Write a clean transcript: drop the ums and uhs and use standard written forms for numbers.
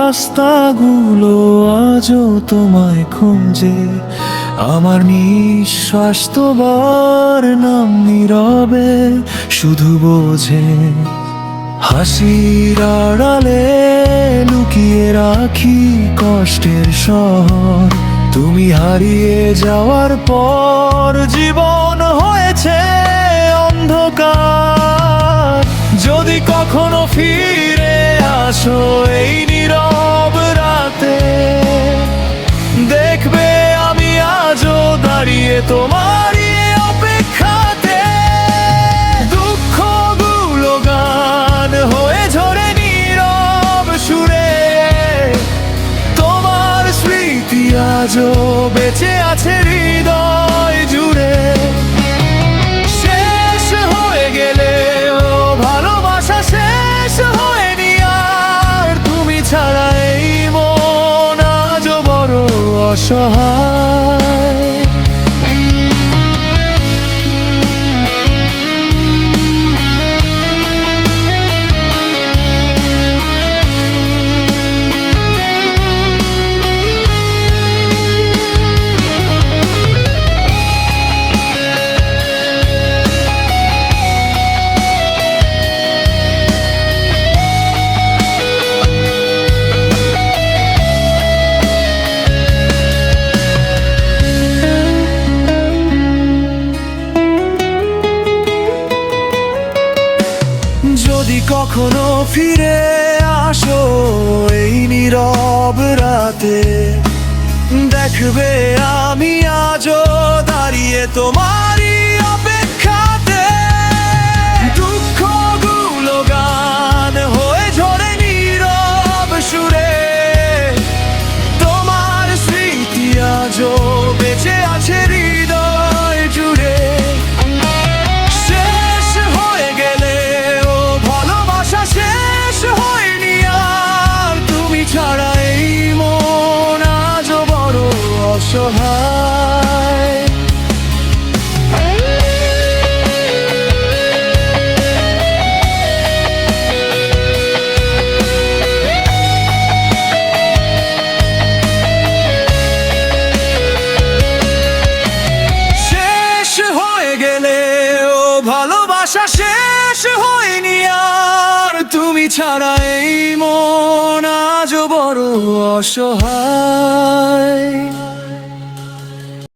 রাস্তাগুলো আজও তোমায় খুঁজে, আমার নিঃশ্বাস তোমার নাম নীরবে শুধু বোঝে। হাসির আড়ালে লুকিয়ে রাখি কষ্টের শহর, তুমি হারিয়ে যাওয়ার পর জীবন হয়েছে অন্ধকার। যদি কখনো ফিরে আসো এই নীরব রাতে, দেখবে আমি আজও দাঁড়িয়ে তোমারই অপেক্ষাতে। দুঃখগুলো গান হয়ে ঝরে নীরব সুরে, তোমার স্মৃতি আজও বেঁচে আছে হৃদয় জুড়ে। শেষ হয়ে গেলে ও ভালোবাসা শেষ হয়নি আর, তুমি ছাড়া এই মন আজও বড় অসহায়। যদি কখনো ফিরে আসো এই নীরব রাতে, দেখবে আমি আজও দাঁড়িয়ে তোমারই অপেক্ষাতে। দুঃখগুলো গান হয়ে ঝরে নীরব সুরে, তোমার স্মৃতি আজও বেঁচে আছে হৃদয় জুড়ে। শেষ হয়ে গেলে ও ভালোবাসা শেষ হয়নি আর, তুমি ছাড়া এই মন আজও বড় অসহায়। শেষ হয়ে গেলে ও ভালোবাসা শেষ হয়নি আর, তুমি ছাড়া এই মন আজও বড় অসহায়।